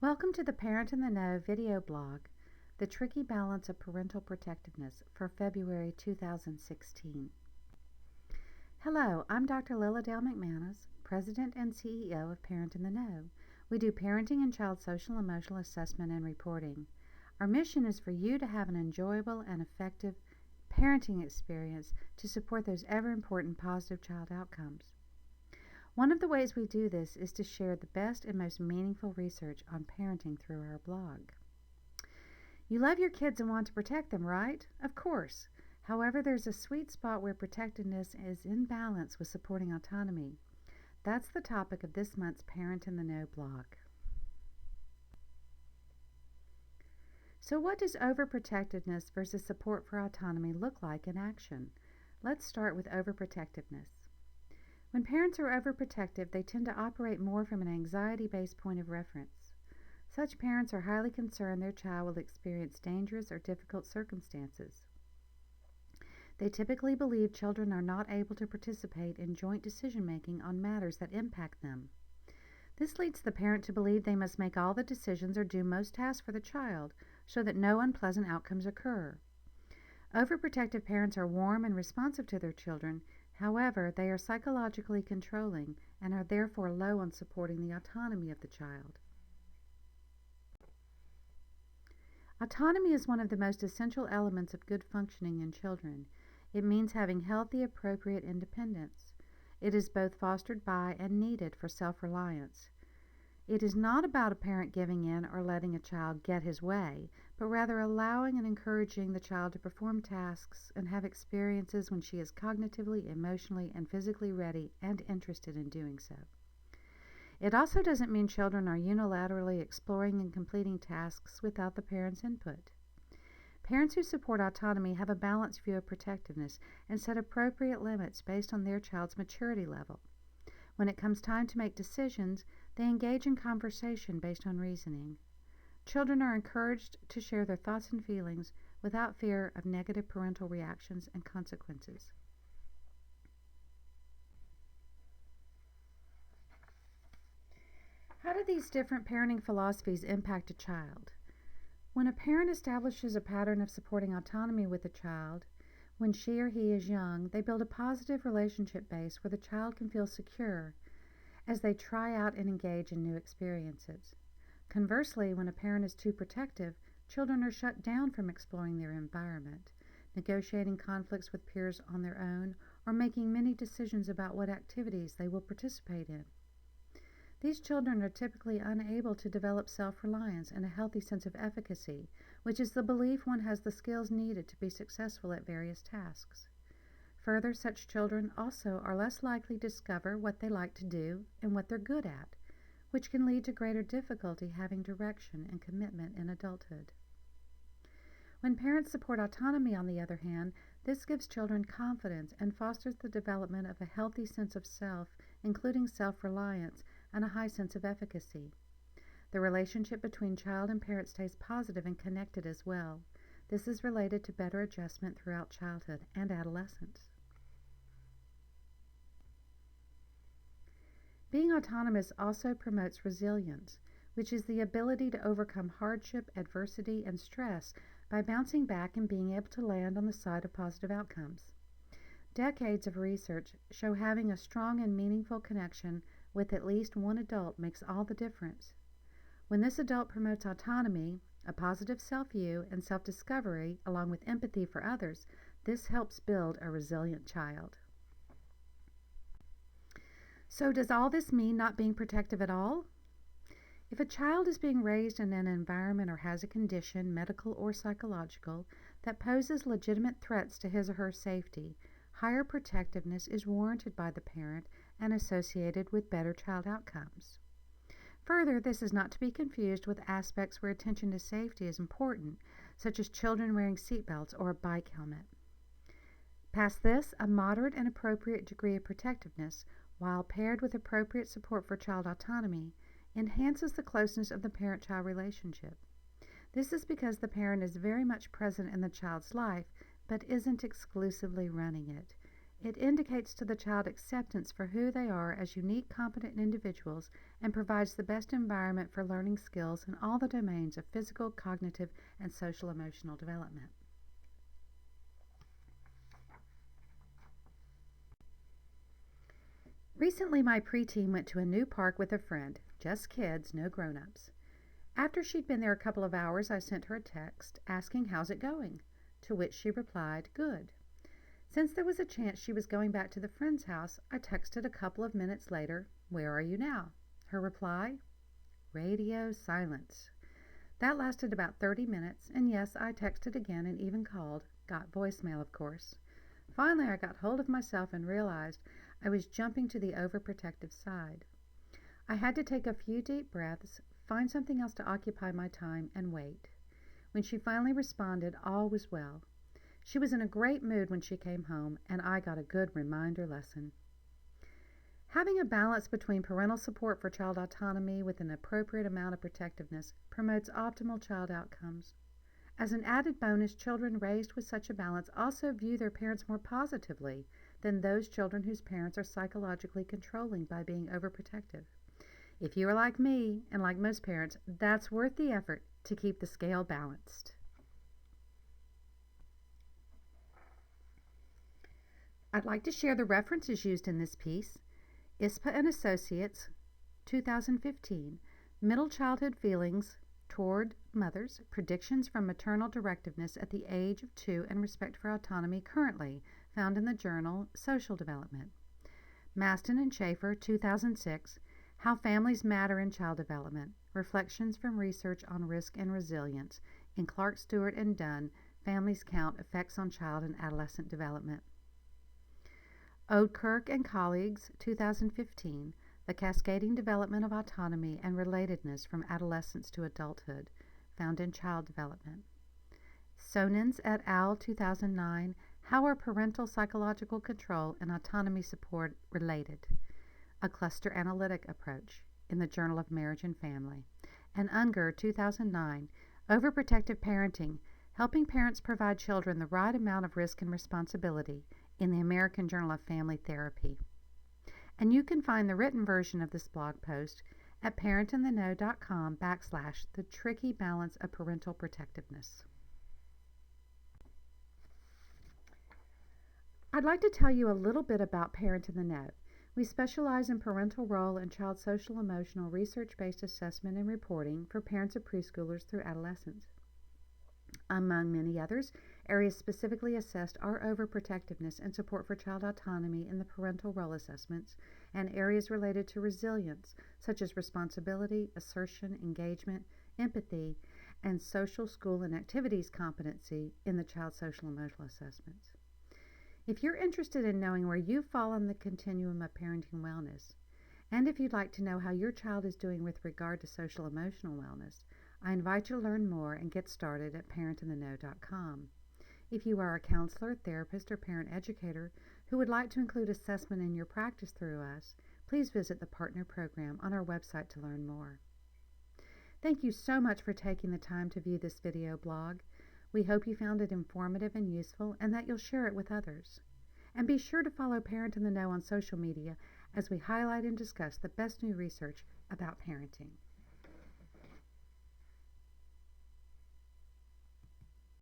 Welcome to the Parent in the Know video blog, The Tricky Balance of Parental Protectiveness for February 2016. Hello, I'm Dr. Lilla McManis, President and CEO of Parent in the Know. We do parenting and child social emotional assessment and reporting. Our mission is for you to have an enjoyable and effective parenting experience to support those ever-important positive child outcomes. One of the ways we do this is to share the best and most meaningful research on parenting through our blog. You love your kids and want to protect them, right? Of course. However, there's a sweet spot where protectiveness is in balance with supporting autonomy. That's the topic of this month's Parent in the Know blog. So what does overprotectiveness versus support for autonomy look like in action? Let's start with overprotectiveness. When parents are overprotective, they tend to operate more from an anxiety-based point of reference. Such parents are highly concerned their child will experience dangerous or difficult circumstances. They typically believe children are not able to participate in joint decision-making on matters that impact them. This leads the parent to believe they must make all the decisions or do most tasks for the child so that no unpleasant outcomes occur. Overprotective parents are warm and responsive to their children. However, they are psychologically controlling and are therefore low on supporting the autonomy of the child. Autonomy is one of the most essential elements of good functioning in children. It means having healthy, appropriate independence. It is both fostered by and needed for self-reliance. It is not about a parent giving in or letting a child get his way, but rather allowing and encouraging the child to perform tasks and have experiences when she is cognitively, emotionally, and physically ready and interested in doing so. It also doesn't mean children are unilaterally exploring and completing tasks without the parent's input. Parents who support autonomy have a balanced view of protectiveness and set appropriate limits based on their child's maturity level. When it comes time to make decisions, they engage in conversation based on reasoning. Children are encouraged to share their thoughts and feelings without fear of negative parental reactions and consequences. How do these different parenting philosophies impact a child? When a parent establishes a pattern of supporting autonomy with a child, when she or he is young, they build a positive relationship base where the child can feel secure as they try out and engage in new experiences. Conversely, when a parent is too protective, children are shut down from exploring their environment, negotiating conflicts with peers on their own, or making many decisions about what activities they will participate in. These children are typically unable to develop self-reliance and a healthy sense of efficacy, which is the belief one has the skills needed to be successful at various tasks. Further, such children also are less likely to discover what they like to do and what they're good at, which can lead to greater difficulty having direction and commitment in adulthood. When parents support autonomy, on the other hand, this gives children confidence and fosters the development of a healthy sense of self, including self-reliance and a high sense of efficacy. The relationship between child and parent stays positive and connected as well. This is related to better adjustment throughout childhood and adolescence. Being autonomous also promotes resilience, which is the ability to overcome hardship, adversity, and stress by bouncing back and being able to land on the side of positive outcomes. Decades of research show having a strong and meaningful connection with at least one adult makes all the difference. When this adult promotes autonomy, a positive self-view, and self-discovery, along with empathy for others, this helps build a resilient child. So does all this mean not being protective at all? If a child is being raised in an environment or has a condition, medical or psychological, that poses legitimate threats to his or her safety, higher protectiveness is warranted by the parent and associated with better child outcomes. Further, this is not to be confused with aspects where attention to safety is important, such as children wearing seatbelts or a bike helmet. Past this, a moderate and appropriate degree of protectiveness, while paired with appropriate support for child autonomy, enhances the closeness of the parent-child relationship. This is because the parent is very much present in the child's life, but isn't exclusively running it. It indicates to the child acceptance for who they are as unique, competent individuals and provides the best environment for learning skills in all the domains of physical, cognitive, and social emotional development. Recently, my preteen went to a new park with a friend, just kids, no grown-ups. After she'd been there a couple of hours, I sent her a text asking how's it going, to which she replied, good. Since there was a chance she was going back to the friend's house, I texted a couple of minutes later, where are you now? Her reply, radio silence. That lasted about 30 minutes, and yes, I texted again and even called, got voicemail of course. Finally, I got hold of myself and realized I was jumping to the overprotective side. I had to take a few deep breaths, find something else to occupy my time, and wait. When she finally responded, all was well. She was in a great mood when she came home, and I got a good reminder lesson. Having a balance between parental support for child autonomy with an appropriate amount of protectiveness promotes optimal child outcomes. As an added bonus, children raised with such a balance also view their parents more positively than those children whose parents are psychologically controlling by being overprotective. If you are like me, and like most parents, that's worth the effort to keep the scale balanced. I'd like to share the references used in this piece. ISPA and Associates, 2015, Middle Childhood Feelings Toward Mothers, Predictions from Maternal Directiveness at the Age of 2 and Respect for Autonomy Currently, found in the journal Social Development. Maston and Schaefer, 2006, How Families Matter in Child Development, Reflections from Research on Risk and Resilience, in Clark, Stewart, and Dunn, Families Count, Effects on Child and Adolescent Development. Oudkirk and colleagues, 2015, The Cascading Development of Autonomy and Relatedness from Adolescence to Adulthood, found in Child Development. Sonins et al., 2009, How Are Parental Psychological Control and Autonomy Support Related? A Cluster Analytic Approach, in the Journal of Marriage and Family. And Unger, 2009, Overprotective Parenting, Helping Parents Provide Children the Right Amount of Risk and Responsibility, in the American Journal of Family Therapy. And you can find the written version of this blog post at parentintheknow.com/the tricky balance of parental protectiveness. I'd like to tell you a little bit about Parent in the Know. We specialize in parental role and child social emotional research-based assessment and reporting for parents of preschoolers through adolescence. Among many others, areas specifically assessed are overprotectiveness and support for child autonomy in the parental role assessments, and areas related to resilience, such as responsibility, assertion, engagement, empathy, and social, school, and activities competency in the child social emotional assessments. If you're interested in knowing where you fall on the continuum of parenting wellness, and if you'd like to know how your child is doing with regard to social emotional wellness, I invite you to learn more and get started at parentintheknow.com. If you are a counselor, therapist, or parent educator who would like to include assessment in your practice through us, please visit the partner program on our website to learn more. Thank you so much for taking the time to view this video blog. We hope you found it informative and useful and that you'll share it with others. And be sure to follow Parent in the Know on social media as we highlight and discuss the best new research about parenting.